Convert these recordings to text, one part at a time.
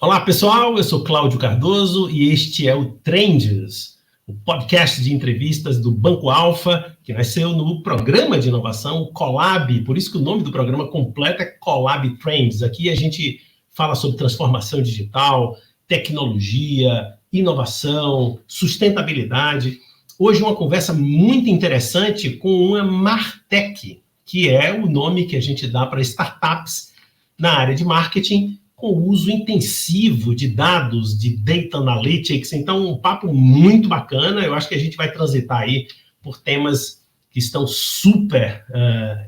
Olá, pessoal, eu sou Cláudio Cardoso e este é o Trends, o podcast de entrevistas do Banco Alfa, que nasceu no programa de inovação Colab, por isso que o nome do programa completo é Colab Trends. Aqui a gente fala sobre transformação digital, tecnologia, inovação, sustentabilidade. Hoje uma conversa muito interessante com uma Martech, que é o nome que a gente dá para startups na área de marketing, com o uso intensivo de dados, de data analytics. Então, um papo muito bacana. Eu acho que a gente vai transitar aí por temas que estão super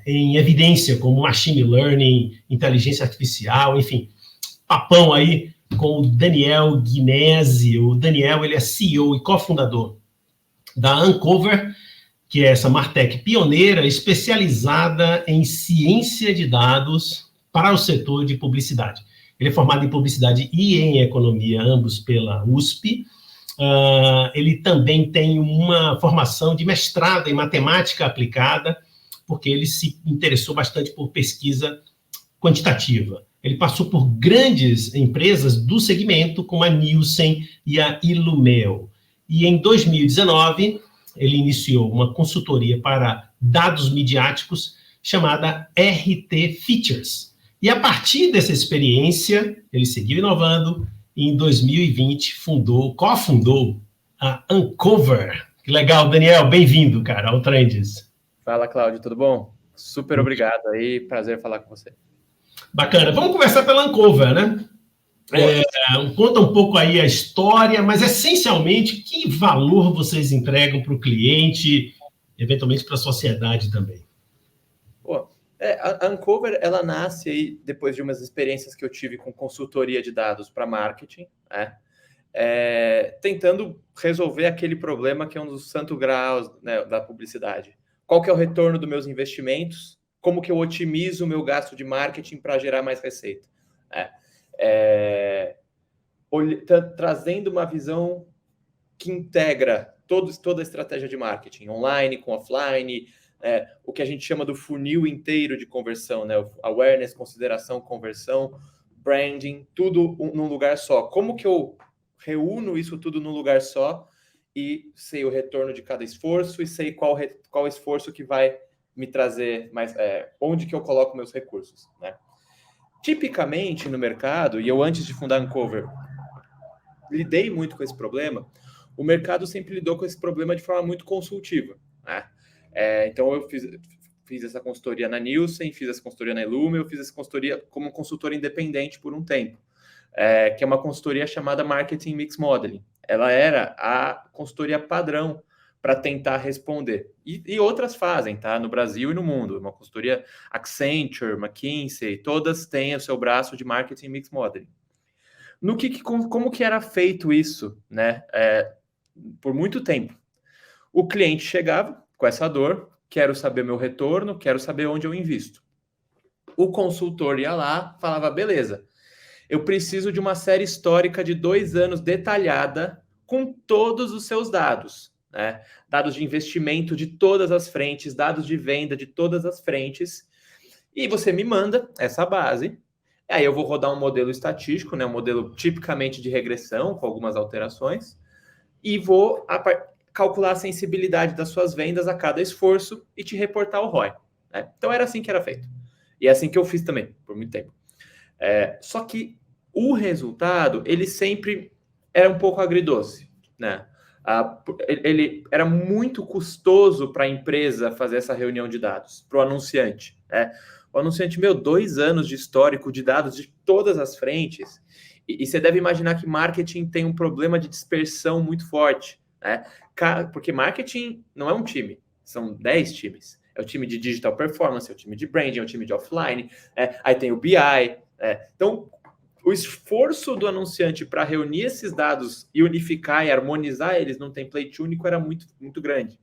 em evidência, como machine learning, inteligência artificial, enfim. Papão aí com o Daniel Guinesi. O Daniel, ele é CEO e cofundador da Uncover, que é essa Martech pioneira especializada em ciência de dados para o setor de publicidade. Ele é formado em publicidade e em economia, ambos pela USP. Ele também tem uma formação de mestrado em matemática aplicada, porque ele se interessou bastante por pesquisa quantitativa. Ele passou por grandes empresas do segmento, como a Nielsen e a Illumeo. E em 2019, ele iniciou uma consultoria para dados midiáticos chamada RT Features. E a partir dessa experiência, ele seguiu inovando e em 2020 cofundou a Uncover. Que legal, Daniel, bem-vindo, cara, ao Trends. Fala, Cláudio, tudo bom? Super obrigado aí, prazer falar com você. Bacana, vamos conversar pela Uncover, né? Conta um pouco aí a história, mas essencialmente, que valor vocês entregam para o cliente, eventualmente para a sociedade também? A Uncover, ela nasce aí depois de umas experiências que eu tive com consultoria de dados para marketing, tentando resolver aquele problema que é um dos santos graus, né, da publicidade. Qual que é o retorno dos meus investimentos? Como que eu otimizo o meu gasto de marketing para gerar mais receita? Trazendo uma visão que integra toda a estratégia de marketing, online, com offline, o que a gente chama do funil inteiro de conversão, né? Awareness, consideração, conversão, branding, tudo num lugar só. Como que eu reúno isso tudo num lugar só e sei o retorno de cada esforço e sei qual esforço que vai me trazer mais, onde que eu coloco meus recursos, né? Tipicamente no mercado, e eu antes de fundar a Uncover, lidei muito com esse problema, o mercado sempre lidou com esse problema de forma muito consultiva, né? Então eu fiz essa consultoria na Nielsen, fiz essa consultoria na Illumeo, eu fiz essa consultoria como consultor independente por um tempo, que é uma consultoria chamada Marketing Mix Modeling. Ela era a consultoria padrão para tentar responder. E outras fazem, tá? No Brasil e no mundo. Uma consultoria Accenture, McKinsey, todas têm o seu braço de Marketing Mix Modeling. Como que era feito isso, né? Por muito tempo. O cliente chegava com essa dor, quero saber meu retorno, quero saber onde eu invisto. O consultor ia lá, falava, beleza, eu preciso de uma série histórica de 2 anos detalhada com todos os seus dados, né? Dados de investimento de todas as frentes, dados de venda de todas as frentes, e você me manda essa base. Aí eu vou rodar um modelo estatístico, né? Um modelo tipicamente de regressão, com algumas alterações, e vou calcular a sensibilidade das suas vendas a cada esforço e te reportar o ROI, né? Então era assim que era feito. E é assim que eu fiz também, por muito tempo. Só que o resultado, ele sempre era um pouco agridoce, né? Ele era muito custoso para a empresa fazer essa reunião de dados, para o anunciante, né? O anunciante, 2 anos de histórico de dados de todas as frentes, e você deve imaginar que marketing tem um problema de dispersão muito forte, né? Porque marketing não é um time, são 10 times. É o time de digital performance, é o time de branding, é o time de offline, aí tem o BI. Então, o esforço do anunciante para reunir esses dados e unificar e harmonizar eles num template único era muito, muito grande.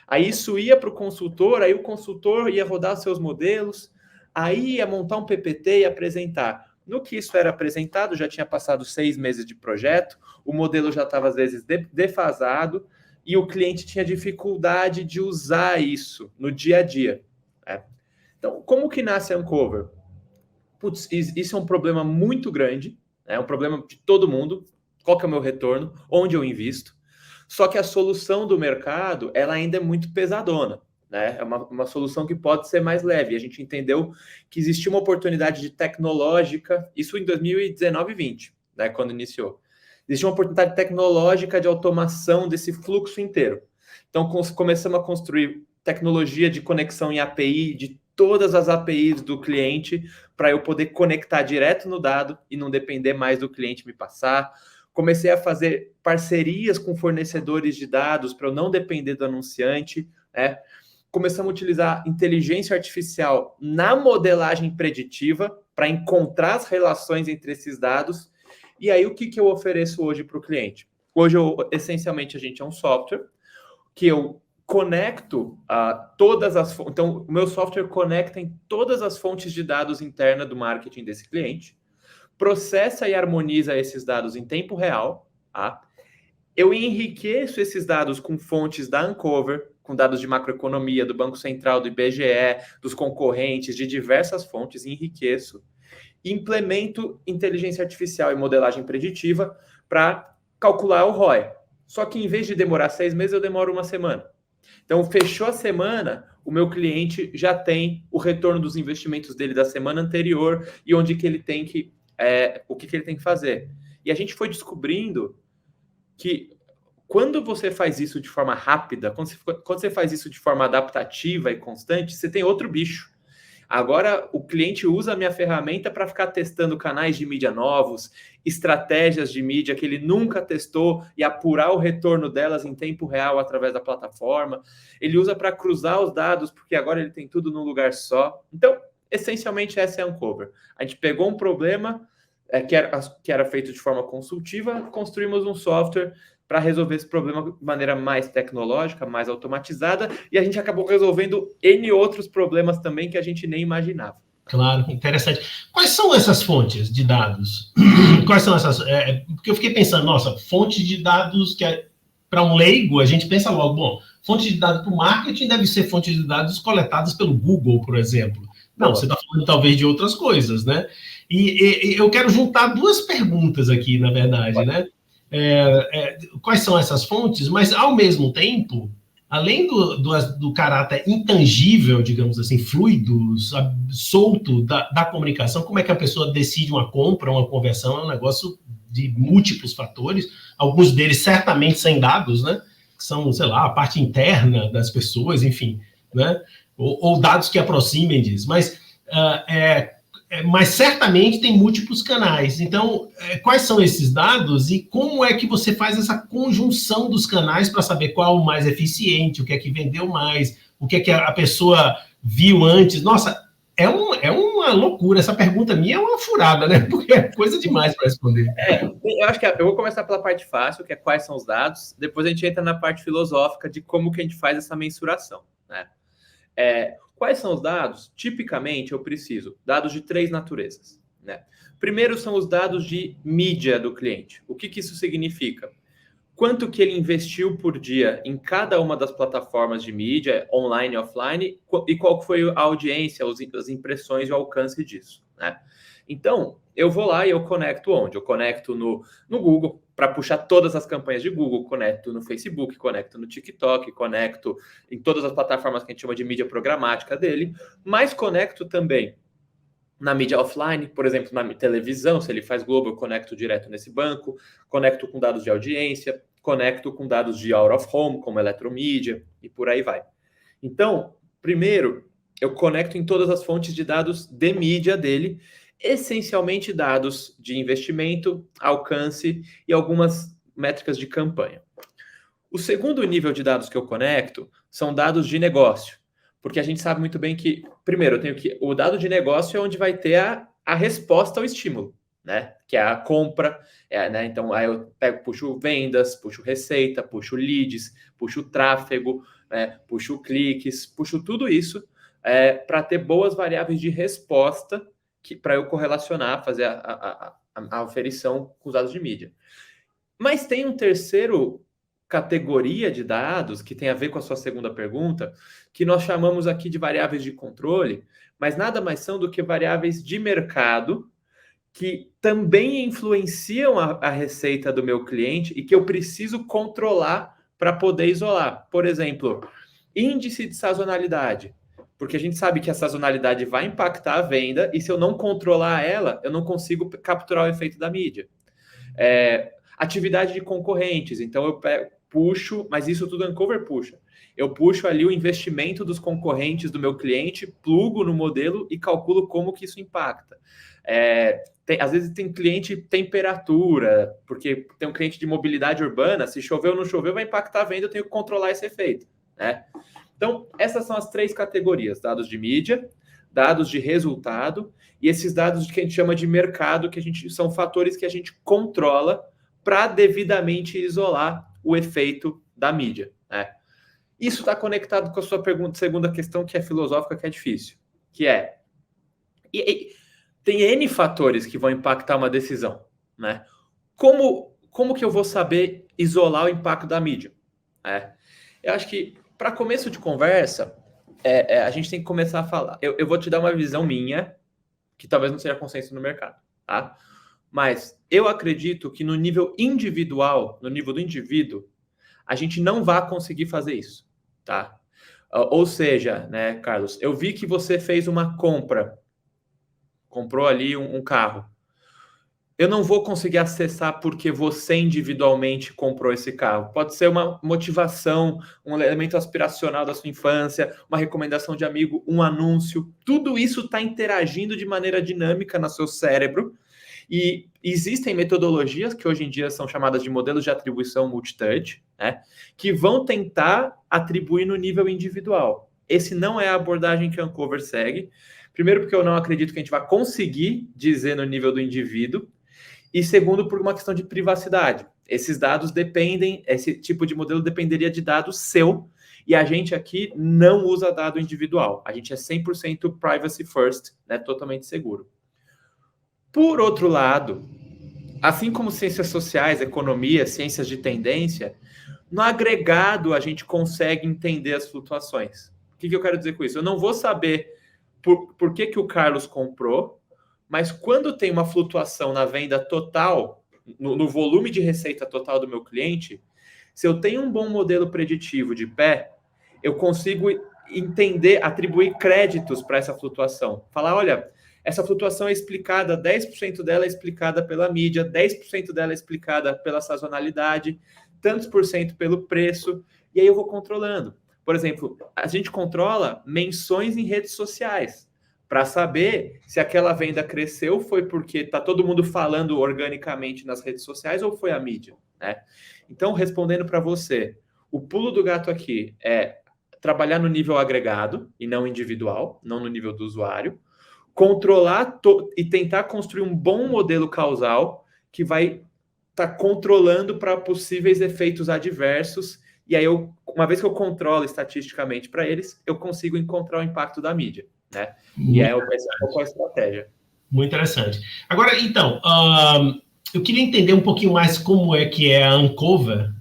Aí isso ia para o consultor, aí o consultor ia rodar seus modelos, aí ia montar um PPT e apresentar. No que isso era apresentado, já tinha passado 6 meses de projeto, o modelo já estava, às vezes, defasado, e o cliente tinha dificuldade de usar isso no dia a dia. Então, como que nasce a Uncover? Putz, isso é um problema muito grande, É um problema de todo mundo. Qual que é o meu retorno? Onde eu invisto? Só que a solução do mercado, ela ainda é muito pesadona, né? É uma solução que pode ser mais leve. A gente entendeu que existia uma oportunidade de tecnológica, isso em 2019 e 20, né, quando iniciou. Existia uma oportunidade tecnológica de automação desse fluxo inteiro. Então, começamos a construir tecnologia de conexão em API, de todas as APIs do cliente, para eu poder conectar direto no dado e não depender mais do cliente me passar. Comecei a fazer parcerias com fornecedores de dados para eu não depender do anunciante, né? Começamos a utilizar inteligência artificial na modelagem preditiva para encontrar as relações entre esses dados. E aí, o que eu ofereço hoje para o cliente? Hoje, essencialmente, a gente é um software que eu conecto a todas as fontes. Então, o meu software conecta em todas as fontes de dados interna do marketing desse cliente, processa e harmoniza esses dados em tempo real. Tá? Eu enriqueço esses dados com fontes da Uncover, com dados de macroeconomia, do Banco Central, do IBGE, dos concorrentes, de diversas fontes, enriqueço. Implemento inteligência artificial e modelagem preditiva para calcular o ROI. Só que em vez de demorar 6 meses, eu demoro 1 semana. Então, fechou a semana, o meu cliente já tem o retorno dos investimentos dele da semana anterior e onde que ele tem que, o que ele tem que fazer. E a gente foi descobrindo que quando você faz isso de forma rápida, quando você faz isso de forma adaptativa e constante, você tem outro bicho. Agora, o cliente usa a minha ferramenta para ficar testando canais de mídia novos, estratégias de mídia que ele nunca testou e apurar o retorno delas em tempo real através da plataforma. Ele usa para cruzar os dados, porque agora ele tem tudo num lugar só. Então, essencialmente, essa é a Uncover. A gente pegou um problema que era feito de forma consultiva, construímos um software para resolver esse problema de maneira mais tecnológica, mais automatizada, e a gente acabou resolvendo N outros problemas também que a gente nem imaginava. Claro, interessante. Quais são essas fontes de dados? Quais são essas? Porque eu fiquei pensando, nossa, fonte de dados que para um leigo, a gente pensa logo, bom, fonte de dados para o marketing deve ser fonte de dados coletadas pelo Google, por exemplo. Não, você está falando talvez de outras coisas, né? E eu quero juntar 2 perguntas aqui, na verdade, né? Quais são essas fontes, mas, ao mesmo tempo, além do caráter intangível, digamos assim, fluido, solto da comunicação, como é que a pessoa decide uma compra, uma conversão, é um negócio de múltiplos fatores, alguns deles certamente sem dados, né? Que são, sei lá, a parte interna das pessoas, enfim, né? Ou dados que aproximem disso, mas certamente tem múltiplos canais. Então, quais são esses dados e como é que você faz essa conjunção dos canais para saber qual é o mais eficiente, o que é que vendeu mais, o que é que a pessoa viu antes? Nossa, é uma loucura. Essa pergunta minha é uma furada, né? Porque é coisa demais para responder. Eu acho que eu vou começar pela parte fácil, que é quais são os dados. Depois a gente entra na parte filosófica de como que a gente faz essa mensuração, né? Quais são os dados? Tipicamente, eu preciso dados de 3 naturezas, né? Primeiro são os dados de mídia do cliente. O que isso significa? Quanto que ele investiu por dia em cada uma das plataformas de mídia, online e offline, e qual foi a audiência, as impressões e o alcance disso, né? Então, eu vou lá e eu conecto onde? Eu conecto no Google, para puxar todas as campanhas de Google, conecto no Facebook, conecto no TikTok, conecto em todas as plataformas que a gente chama de mídia programática dele, mas conecto também na mídia offline, por exemplo, na televisão, se ele faz Globo, eu conecto direto nesse banco, conecto com dados de audiência, conecto com dados de out of home, como eletromídia, e por aí vai. Então, primeiro, eu conecto em todas as fontes de dados de mídia dele, essencialmente dados de investimento, alcance e algumas métricas de campanha. O segundo nível de dados que eu conecto são dados de negócio, porque a gente sabe muito bem que, primeiro, eu tenho que o dado de negócio é onde vai ter a resposta ao estímulo, né? Que é a compra, né? Então, aí eu puxo vendas, puxo receita, puxo leads, puxo tráfego, puxo cliques, puxo tudo isso para ter boas variáveis de resposta para eu correlacionar, fazer a aferição com os dados de mídia. Mas tem um terceiro categoria de dados, que tem a ver com a sua segunda pergunta, que nós chamamos aqui de variáveis de controle, mas nada mais são do que variáveis de mercado que também influenciam a receita do meu cliente e que eu preciso controlar para poder isolar. Por exemplo, índice de sazonalidade, porque a gente sabe que a sazonalidade vai impactar a venda e se eu não controlar ela, eu não consigo capturar o efeito da mídia. Atividade de concorrentes, então eu puxo, mas isso tudo Uncover puxa. Eu puxo ali o investimento dos concorrentes do meu cliente, plugo no modelo e calculo como que isso impacta. Às vezes tem cliente temperatura, porque tem um cliente de mobilidade urbana, se chover ou não chover vai impactar a venda, eu tenho que controlar esse efeito, né? Então, essas são as 3 categorias, dados de mídia, dados de resultado e esses dados que a gente chama de mercado, que são fatores que a gente controla para devidamente isolar o efeito da mídia, né? Isso está conectado com a sua segunda questão, que é filosófica, que é difícil, que é... tem N fatores que vão impactar uma decisão, né? Como que eu vou saber isolar o impacto da mídia? Eu acho que, para começo de conversa, a gente tem que começar a falar. Eu vou te dar uma visão minha, que talvez não seja consenso no mercado, tá? Mas eu acredito que no nível individual, no nível do indivíduo, a gente não vai conseguir fazer isso, tá? Ou seja, né, Carlos, eu vi que você fez uma compra, comprou ali um carro. Eu não vou conseguir acessar porque você individualmente comprou esse carro. Pode ser uma motivação, um elemento aspiracional da sua infância, uma recomendação de amigo, um anúncio. Tudo isso está interagindo de maneira dinâmica no seu cérebro. E existem metodologias que hoje em dia são chamadas de modelos de atribuição multitouch, né, que vão tentar atribuir no nível individual. Esse não é a abordagem que a Uncover segue. Primeiro, porque eu não acredito que a gente vai conseguir dizer no nível do indivíduo. E segundo, por uma questão de privacidade. Esses dados dependem, esse tipo de modelo dependeria de dado seu, e a gente aqui não usa dado individual. A gente é 100% privacy first, né, totalmente seguro. Por outro lado, assim como ciências sociais, economia, ciências de tendência, no agregado a gente consegue entender as flutuações. O que eu quero dizer com isso? Eu não vou saber por que o Carlos comprou, mas quando tem uma flutuação na venda total, no volume de receita total do meu cliente, se eu tenho um bom modelo preditivo de pé, eu consigo entender, atribuir créditos para essa flutuação. Falar, olha, essa flutuação é explicada, 10% dela é explicada pela mídia, 10% dela é explicada pela sazonalidade, tantos por cento pelo preço, e aí eu vou controlando. Por exemplo, a gente controla menções em redes sociais, para saber se aquela venda cresceu foi porque está todo mundo falando organicamente nas redes sociais ou foi a mídia, né? Então, respondendo para você, o pulo do gato aqui é trabalhar no nível agregado e não individual, não no nível do usuário, controlar e tentar construir um bom modelo causal que vai estar controlando para possíveis efeitos adversos, e aí uma vez que eu controlo estatisticamente para eles, eu consigo encontrar o impacto da mídia, né? E essa é a estratégia. Muito interessante. Agora, então, eu queria entender um pouquinho mais como é que é a Uncover,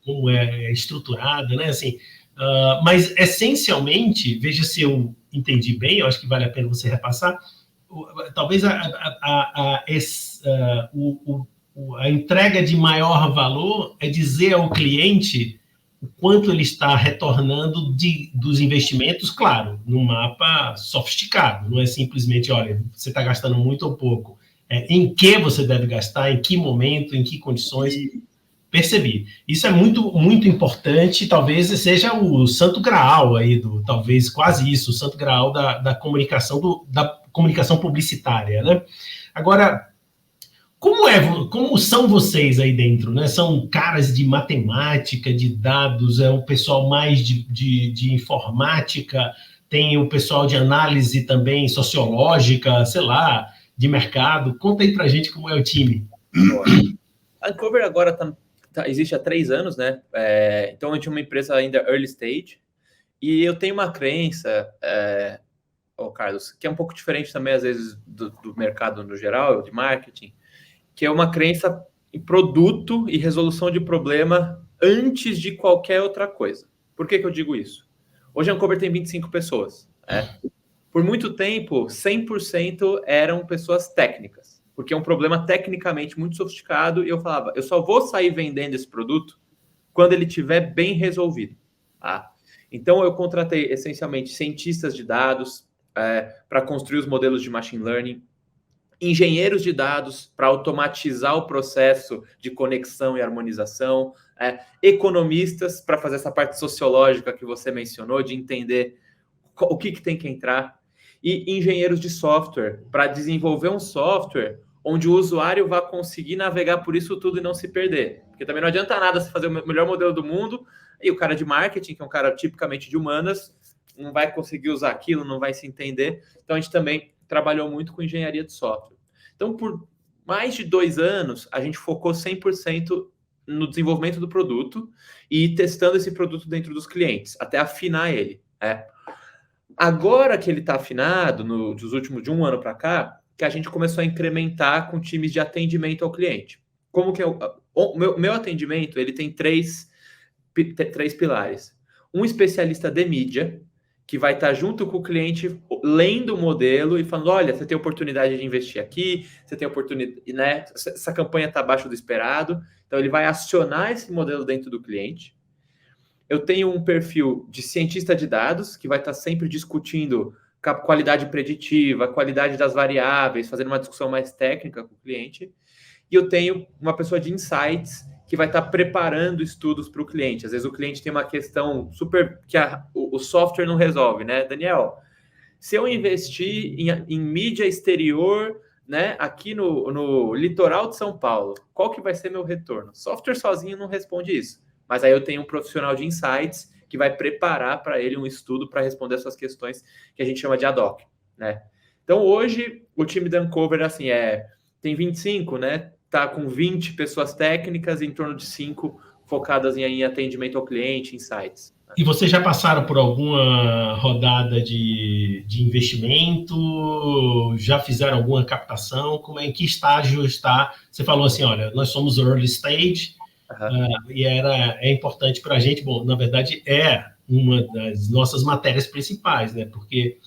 como é estruturada, né? Assim, mas, essencialmente, veja se eu entendi bem, eu acho que vale a pena você repassar, talvez a entrega de maior valor é dizer ao cliente o quanto ele está retornando dos investimentos, claro, num mapa sofisticado, não é simplesmente, olha, você está gastando muito ou pouco, em que você deve gastar, em que momento, em que condições, percebi. Isso é muito, muito importante, talvez seja o santo graal aí, talvez quase isso, o santo graal da comunicação publicitária, né? Agora, como são vocês aí dentro, né? São caras de matemática, de dados, é um pessoal mais de informática, tem o pessoal de análise também sociológica, sei lá, de mercado. Conta aí pra gente como é o time. A Uncover agora existe há 3 anos, né? Então a gente é uma empresa ainda early stage, e eu tenho uma crença, Carlos, que é um pouco diferente também, às vezes, do mercado no geral, de marketing, que é uma crença em produto e resolução de problema antes de qualquer outra coisa. Por que eu digo isso? Hoje a Uncover tem 25 pessoas. Por muito tempo, 100% eram pessoas técnicas. porque é um problema tecnicamente muito sofisticado, e eu falava, eu só vou sair vendendo esse produto quando ele estiver bem resolvido. Tá? Então, eu contratei, essencialmente, cientistas de dados para construir os modelos de machine learning, engenheiros de dados para automatizar o processo de conexão e harmonização, economistas para fazer essa parte sociológica que você mencionou, de entender o que tem que entrar, e engenheiros de software para desenvolver um software onde o usuário vai conseguir navegar por isso tudo e não se perder. Porque também não adianta nada você fazer o melhor modelo do mundo e o cara de marketing, que é um cara tipicamente de humanas, não vai conseguir usar aquilo, não vai se entender. Então, a gente também trabalhou muito com engenharia de software. Então, por mais de 2 anos, a gente focou 100% no desenvolvimento do produto e testando esse produto dentro dos clientes, até afinar ele. Agora que ele está afinado, dos últimos de 1 ano para cá, que a gente começou a incrementar com times de atendimento ao cliente. Como que o meu atendimento, ele tem 3 pilares. Um especialista de mídia, que vai estar junto com o cliente, lendo o modelo e falando, olha, você tem oportunidade de investir aqui, você tem oportunidade, né? Essa campanha está abaixo do esperado. Então, ele vai acionar esse modelo dentro do cliente. Eu tenho um perfil de cientista de dados, que vai estar sempre discutindo a qualidade preditiva, a qualidade das variáveis, fazendo uma discussão mais técnica com o cliente. E eu tenho uma pessoa de insights, que vai estar preparando estudos para o cliente. Às vezes o cliente tem uma questão super que o software não resolve, né? Daniel, se eu investir em mídia exterior, né, aqui no litoral de São Paulo, qual que vai ser meu retorno? Software sozinho não responde isso. Mas aí eu tenho um profissional de insights que vai preparar para ele um estudo para responder essas questões que a gente chama de ad hoc, né? Então, hoje, o time da Uncover, assim, tem 25, né? Tá com 20 pessoas técnicas e em torno de 5 focadas em atendimento ao cliente, insights. E vocês já passaram por alguma rodada de investimento? Já fizeram alguma captação? Em que estágio está? Você falou assim, olha, nós somos early stage, e é importante para a gente, bom, na verdade é uma das nossas matérias principais, né? Porque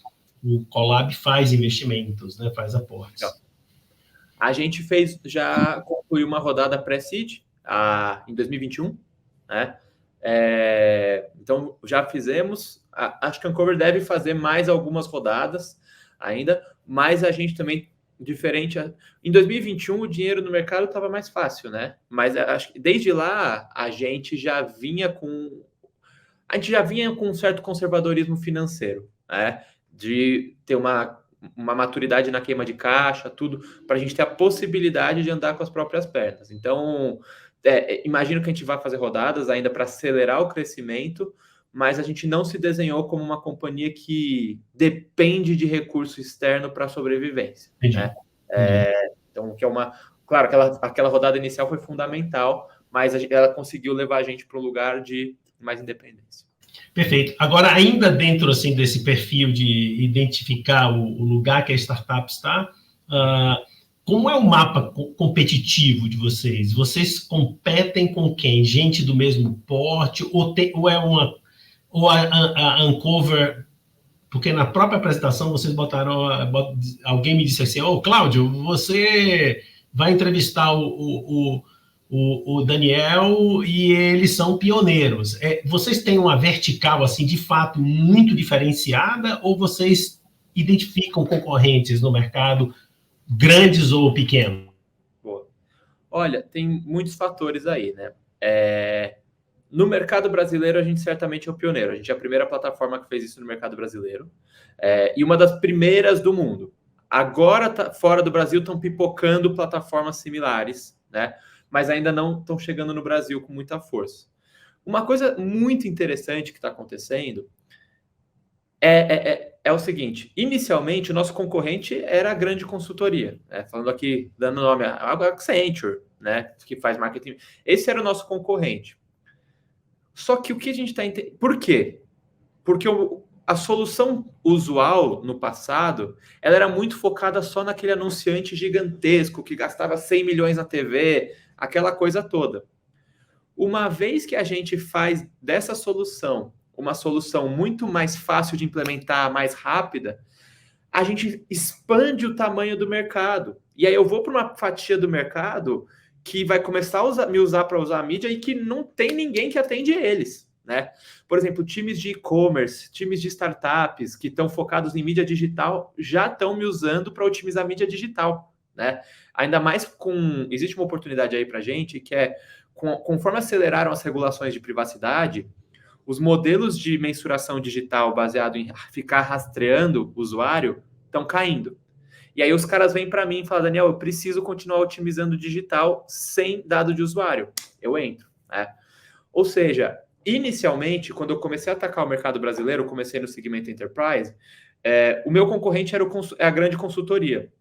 o Colab faz investimentos, né? Faz aportes. A gente já concluiu uma rodada pré-seed em 2021, né? Então, já fizemos. Acho que a Uncover deve fazer mais algumas rodadas ainda, mas a gente também, diferente. Em 2021, o dinheiro no mercado estava mais fácil, né? Mas acho que desde lá, a gente já vinha com um certo conservadorismo financeiro, né? De ter uma maturidade na queima de caixa, tudo, para a gente ter a possibilidade de andar com as próprias pernas. Então, imagino que a gente vai fazer rodadas ainda para acelerar o crescimento, mas a gente não se desenhou como uma companhia que depende de recurso externo para a sobrevivência. Né? Então, claro, aquela rodada inicial foi fundamental, mas ela conseguiu levar a gente para um lugar de mais independência. Perfeito. Agora, ainda dentro assim, desse perfil de identificar o lugar que a startup está, como é o mapa competitivo de vocês? Vocês competem com quem? Gente do mesmo porte? Ou a Uncover... Porque na própria apresentação vocês botaram... Alguém me disse assim, Cláudio, você vai entrevistar o Daniel e eles são pioneiros. Vocês têm uma vertical, assim, de fato, muito diferenciada ou vocês identificam concorrentes no mercado, grandes ou pequenos? Boa. Olha, tem muitos fatores aí, né? No mercado brasileiro, a gente certamente é o pioneiro. A gente é a primeira plataforma que fez isso no mercado brasileiro. E uma das primeiras do mundo. Agora, fora do Brasil, estão pipocando plataformas similares, né? Mas ainda não estão chegando no Brasil com muita força. Uma coisa muito interessante que está acontecendo é o seguinte: inicialmente, o nosso concorrente era a grande consultoria, né? Falando aqui, dando nome a Accenture, né? Que faz marketing. Esse era o nosso concorrente. Só que o que a gente está entendendo... Por quê? Porque a solução usual no passado, ela era muito focada só naquele anunciante gigantesco que gastava 100 milhões na TV, aquela coisa toda. Uma vez que a gente faz dessa solução uma solução muito mais fácil de implementar, mais rápida, a gente expande o tamanho do mercado. E aí eu vou para uma fatia do mercado que vai começar a me usar para usar a mídia e que não tem ninguém que atende eles, né? Por exemplo, times de e-commerce, times de startups que estão focados em mídia digital já estão me usando para otimizar a mídia digital, né? Ainda mais existe uma oportunidade aí para gente que é, conforme aceleraram as regulações de privacidade, os modelos de mensuração digital baseado em ficar rastreando o usuário estão caindo. E aí os caras vêm para mim e falam, Daniel, eu preciso continuar otimizando o digital sem dado de usuário. Eu entro, né? Ou seja, inicialmente, quando eu comecei a atacar o mercado brasileiro, eu comecei no segmento Enterprise, o meu concorrente era a grande consultoria.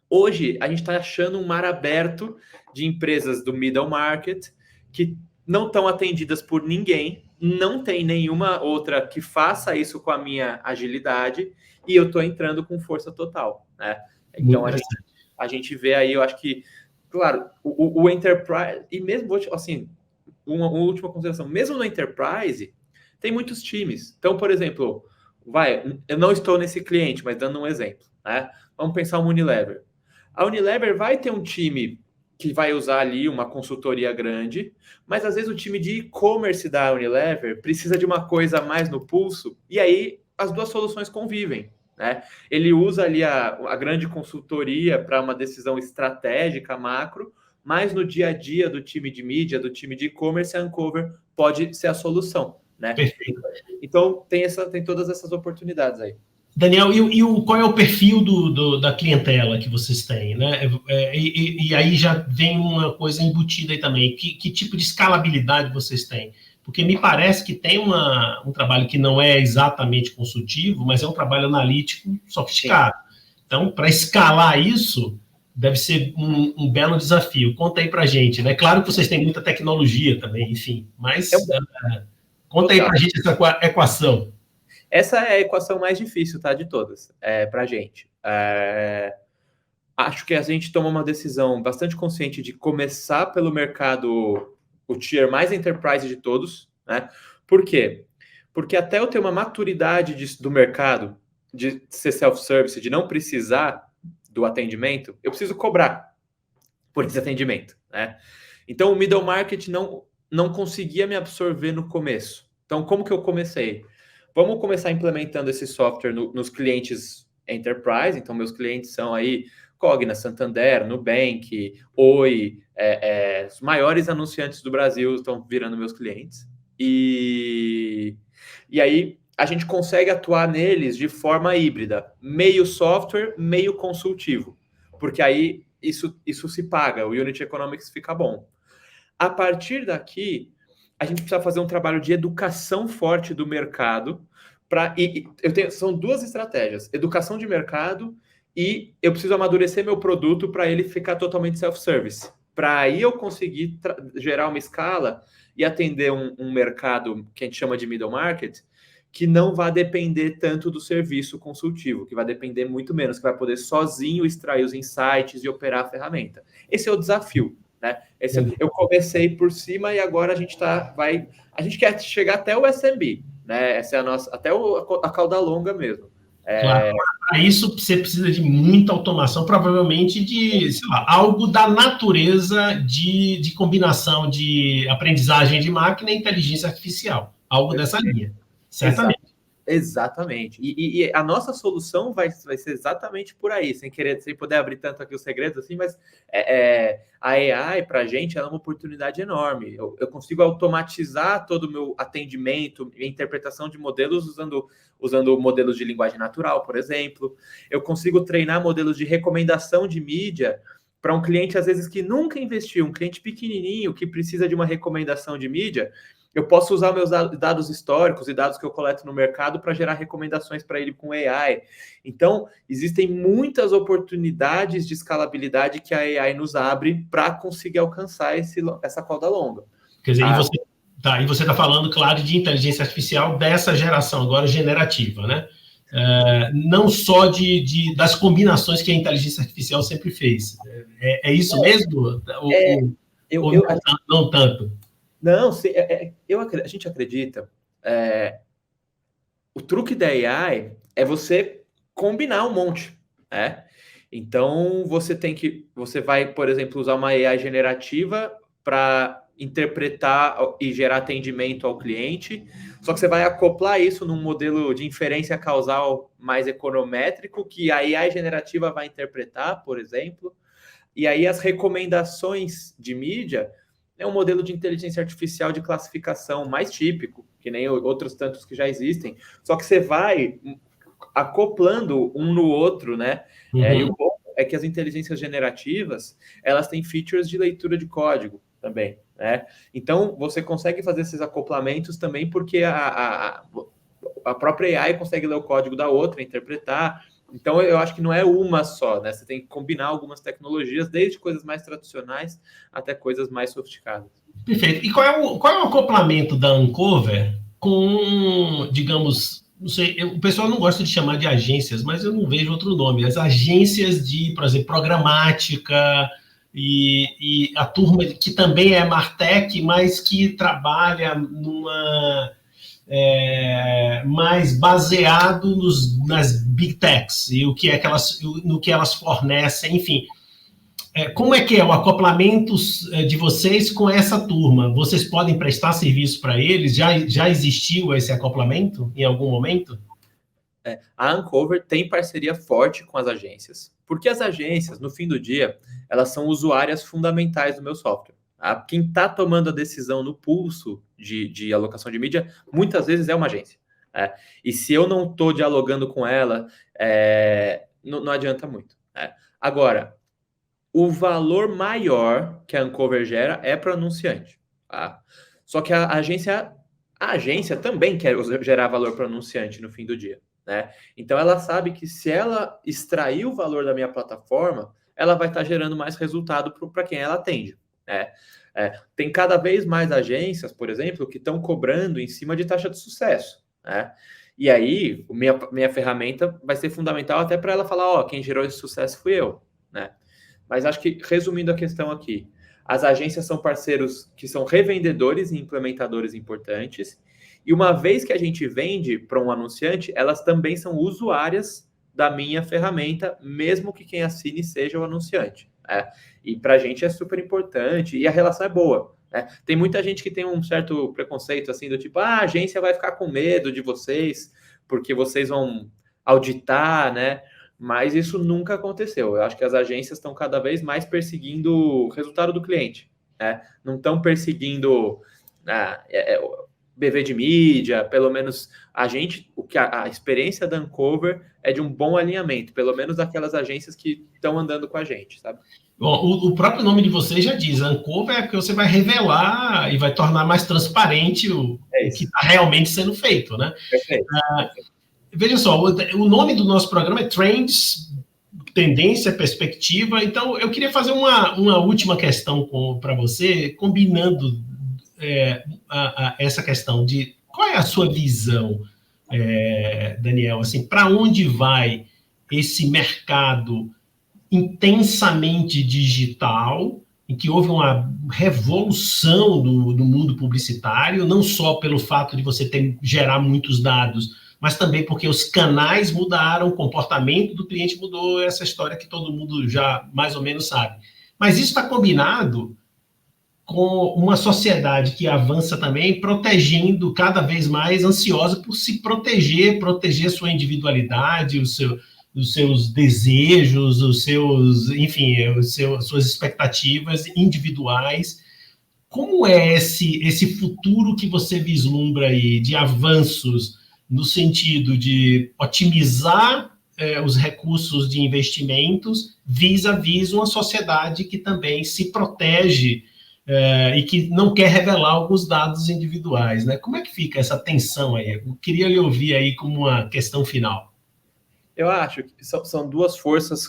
Hoje, a gente está achando um mar aberto de empresas do middle market que não estão atendidas por ninguém, não tem nenhuma outra que faça isso com a minha agilidade, e eu estou entrando com força total, né? Então, a gente vê aí, eu acho que, claro, o Enterprise, e mesmo, assim, uma última consideração, mesmo no Enterprise, tem muitos times. Então, por exemplo, eu não estou nesse cliente, mas dando um exemplo, né? Vamos pensar uma Unilever. A Unilever vai ter um time que vai usar ali uma consultoria grande, mas às vezes o time de e-commerce da Unilever precisa de uma coisa mais no pulso, e aí as duas soluções convivem, né? Ele usa ali a grande consultoria para uma decisão estratégica macro, mas no dia a dia do time de mídia, do time de e-commerce, a Uncover pode ser a solução, né? Perfeito. Então tem todas essas oportunidades aí. Daniel, qual é o perfil da clientela que vocês têm, né? E aí já vem uma coisa embutida aí também. Que tipo de escalabilidade vocês têm? Porque me parece que tem um trabalho que não é exatamente consultivo, mas é um trabalho analítico sofisticado. Sim. Então, para escalar isso, deve ser um belo desafio. Conta aí para a gente, né? Claro que vocês têm muita tecnologia também, enfim, mas conta aí para a gente essa equação. Essa é a equação mais difícil, tá, de todas, para a gente. Acho que a gente toma uma decisão bastante consciente de começar pelo mercado, o tier mais enterprise de todos, né? Por quê? Porque até eu ter uma maturidade do mercado, de ser self-service, de não precisar do atendimento, eu preciso cobrar por esse atendimento, né? Então, o middle market não conseguia me absorver no começo. Então, como que eu comecei? Vamos começar implementando esse software nos clientes enterprise. Então, meus clientes são aí Cogna, Santander, Nubank, Oi, os maiores anunciantes do Brasil estão virando meus clientes. E aí a gente consegue atuar neles de forma híbrida, meio software, meio consultivo, porque aí isso se paga, o Unit Economics fica bom. A partir daqui, a gente precisa fazer um trabalho de educação forte do mercado. São duas estratégias: educação de mercado, e eu preciso amadurecer meu produto para ele ficar totalmente self-service. Para aí eu conseguir gerar uma escala e atender um mercado que a gente chama de middle market, que não vai depender tanto do serviço consultivo, que vai depender muito menos, que vai poder sozinho extrair os insights e operar a ferramenta. Esse é o desafio. Né? Eu comecei por cima e agora a gente quer chegar até o SMB, né? Essa é a nossa, até a cauda longa mesmo. Claro, para isso você precisa de muita automação, provavelmente de, sei lá, algo da natureza de combinação de aprendizagem de máquina e inteligência artificial, algo dessa linha, certamente. Exatamente. E a nossa solução vai ser exatamente por aí, sem poder abrir tanto aqui os segredos assim, mas a AI, para a gente, é uma oportunidade enorme. Eu consigo automatizar todo o meu atendimento e interpretação de modelos usando modelos de linguagem natural, por exemplo. Eu consigo treinar modelos de recomendação de mídia para um cliente, às vezes, que nunca investiu, um cliente pequenininho que precisa de uma recomendação de mídia. Eu posso usar meus dados históricos e dados que eu coleto no mercado para gerar recomendações para ele com AI. Então, existem muitas oportunidades de escalabilidade que a AI nos abre para conseguir alcançar essa cauda longa. Quer dizer, e você está falando, claro, de inteligência artificial dessa geração, agora generativa, né? Não só das combinações que a inteligência artificial sempre fez. É isso mesmo? Não tanto? Não, a gente acredita. O truque da AI é você combinar um monte, né? Então, você vai, por exemplo, usar uma AI generativa para interpretar e gerar atendimento ao cliente, só que você vai acoplar isso num modelo de inferência causal mais econométrico, que a AI generativa vai interpretar, por exemplo, e aí as recomendações de mídia é um modelo de inteligência artificial de classificação mais típico, que nem outros tantos que já existem, só que você vai acoplando um no outro, né? E o bom é que as inteligências generativas, elas têm features de leitura de código também, né? Então, você consegue fazer esses acoplamentos também porque a própria AI consegue ler o código da outra, interpretar. Então, eu acho que não é uma só, né? Você tem que combinar algumas tecnologias, desde coisas mais tradicionais até coisas mais sofisticadas. Perfeito. E qual é o acoplamento da Uncover com, digamos, não sei, o pessoal não gosta de chamar de agências, mas eu não vejo outro nome. As agências de, por exemplo, programática e a turma que também é Martech, mas que trabalha mais baseado nas big techs e no que elas fornecem, enfim. Como é que é o acoplamento de vocês com essa turma? Vocês podem prestar serviço para eles? Já existiu esse acoplamento em algum momento? A Uncover tem parceria forte com as agências, porque as agências, no fim do dia, elas são usuárias fundamentais do meu software. Quem está tomando a decisão no pulso de alocação de mídia, muitas vezes é uma agência. E se eu não estou dialogando com ela, não adianta muito. Agora, o valor maior que a Uncover gera é para o anunciante. Tá? Só que a agência também quer gerar valor para o anunciante no fim do dia. Né? Então, ela sabe que se ela extrair o valor da minha plataforma, ela vai estar gerando mais resultado para quem ela atende. Né? Tem cada vez mais agências, por exemplo, que estão cobrando em cima de taxa de sucesso. Né? E aí, minha ferramenta vai ser fundamental até para ela falar, quem gerou esse sucesso fui eu. Né? Mas acho que, resumindo a questão aqui, as agências são parceiros que são revendedores e implementadores importantes, e uma vez que a gente vende para um anunciante, elas também são usuárias da minha ferramenta, mesmo que quem assine seja o anunciante. E para a gente é super importante, e a relação é boa. Tem muita gente que tem um certo preconceito, assim, do tipo, a agência vai ficar com medo de vocês, porque vocês vão auditar, né? Mas isso nunca aconteceu. Eu acho que as agências estão cada vez mais perseguindo o resultado do cliente. Não estão perseguindo BV de mídia, pelo menos a experiência da Uncover é de um bom alinhamento, pelo menos daquelas agências que estão andando com a gente, sabe? Bom, o próprio nome de vocês já diz, Uncover é que você vai revelar e vai tornar mais transparente o que está realmente sendo feito, né? Perfeito. Veja só, o nome do nosso programa é Trends, Tendência, Perspectiva. Então, eu queria fazer uma última questão para você, combinando essa questão de qual é a sua visão, Daniel, assim, para onde vai esse mercado intensamente digital, em que houve uma revolução do mundo publicitário, não só pelo fato de você gerar muitos dados, mas também porque os canais mudaram, o comportamento do cliente mudou, essa história que todo mundo já mais ou menos sabe. Mas isso está combinado com uma sociedade que avança também, protegendo cada vez mais, ansiosa por se proteger sua individualidade, os seus desejos, suas expectativas individuais. Como é esse futuro que você vislumbra aí de avanços no sentido de otimizar os recursos de investimentos vis-à-vis uma sociedade que também se protege e que não quer revelar alguns dados individuais, né? Como é que fica essa tensão aí? Eu queria lhe ouvir aí como uma questão final. Eu acho que são duas forças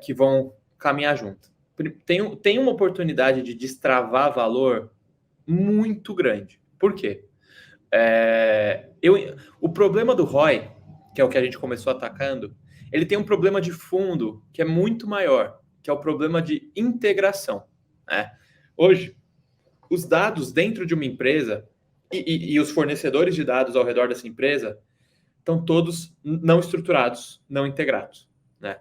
que vão caminhar junto. Tem uma oportunidade de destravar valor muito grande. Por quê? O problema do ROI, que é o que a gente começou atacando, ele tem um problema de fundo que é muito maior, que é o problema de integração. Né? Hoje, os dados dentro de uma empresa e os fornecedores de dados ao redor dessa empresa estão todos não estruturados, não integrados. Né?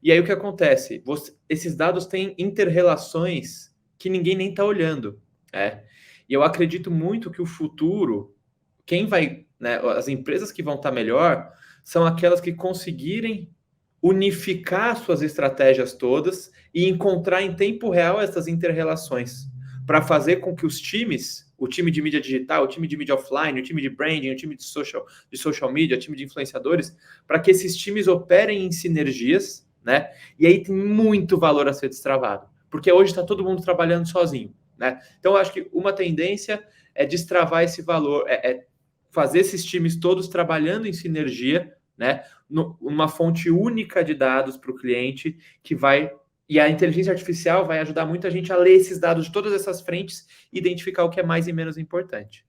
E aí o que acontece? Esses dados têm inter-relações que ninguém nem está olhando. E eu acredito muito que o futuro, quem vai, né, as empresas que vão estar melhor, são aquelas que conseguirem unificar suas estratégias todas e encontrar em tempo real essas inter-relações, para fazer com que os times, o time de mídia digital, o time de mídia offline, o time de branding, o time de social media, o time de influenciadores, para que esses times operem em sinergias, né? E aí tem muito valor a ser destravado, porque hoje está todo mundo trabalhando sozinho, né? Então, eu acho que uma tendência é destravar esse valor, fazer esses times todos trabalhando em sinergia, né? Numa fonte única de dados para o cliente, que vai... E a inteligência artificial vai ajudar muito a gente a ler esses dados de todas essas frentes e identificar o que é mais e menos importante.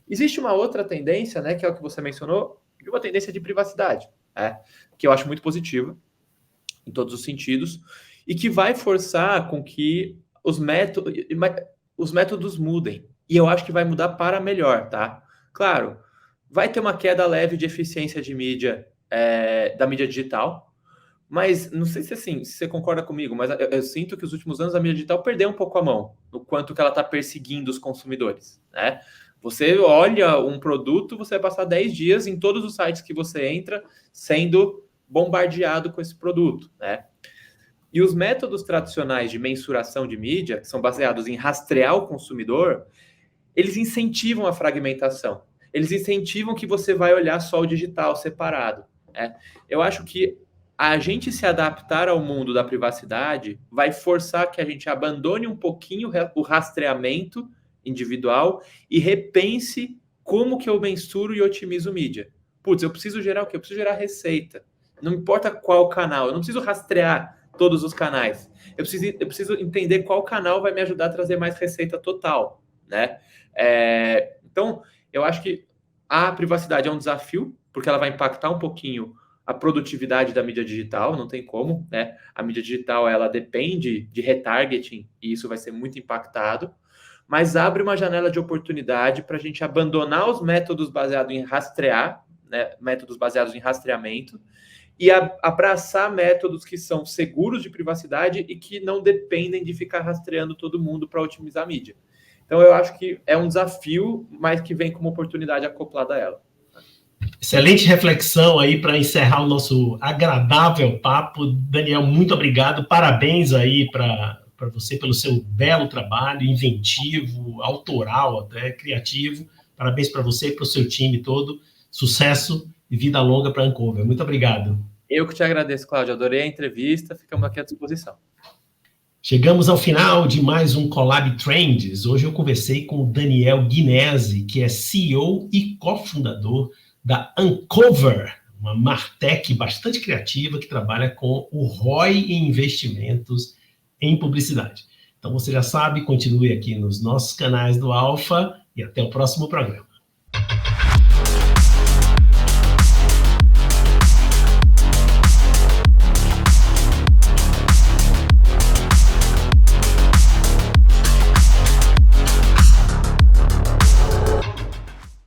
Existe uma outra tendência, né, que é o que você mencionou, de uma tendência de privacidade, que eu acho muito positiva, em todos os sentidos, e que vai forçar com que os métodos mudem. E eu acho que vai mudar para melhor, tá? Claro, vai ter uma queda leve de eficiência de mídia, da mídia digital, mas não sei se você concorda comigo, mas eu sinto que nos últimos anos a mídia digital perdeu um pouco a mão no quanto que ela está perseguindo os consumidores, né? Você olha um produto, você vai passar 10 dias em todos os sites que você entra sendo bombardeado com esse produto, né? E os métodos tradicionais de mensuração de mídia, que são baseados em rastrear o consumidor, eles incentivam a fragmentação. Eles incentivam que você vai olhar só o digital separado, né? Eu acho que a gente se adaptar ao mundo da privacidade vai forçar que a gente abandone um pouquinho o rastreamento individual e repense como que eu mensuro e otimizo mídia. Putz, eu preciso gerar o quê? Eu preciso gerar receita. Não importa qual canal, eu não preciso rastrear todos os canais. Eu preciso entender qual canal vai me ajudar a trazer mais receita total, né? Então, eu acho que a privacidade é um desafio, porque ela vai impactar um pouquinho a produtividade da mídia digital, não tem como, né? A mídia digital, ela depende de retargeting, e isso vai ser muito impactado, mas abre uma janela de oportunidade para a gente abandonar os métodos baseados em rastrear, né? Métodos baseados em rastreamento, e abraçar métodos que são seguros de privacidade e que não dependem de ficar rastreando todo mundo para otimizar a mídia. Então, eu acho que é um desafio, mas que vem com uma oportunidade acoplada a ela. Excelente reflexão aí para encerrar o nosso agradável papo. Daniel, muito obrigado. Parabéns aí para você pelo seu belo trabalho, inventivo, autoral até, criativo. Parabéns para você e para o seu time todo. Sucesso e vida longa para a Uncover. Muito obrigado. Eu que te agradeço, Cláudio. Adorei a entrevista. Ficamos aqui à disposição. Chegamos ao final de mais um Collab Trends. Hoje eu conversei com o Daniel Guinesi, que é CEO e cofundador da Uncover, uma martech bastante criativa que trabalha com o ROI e investimentos em publicidade. Então você já sabe, continue aqui nos nossos canais do Alfa e até o próximo programa.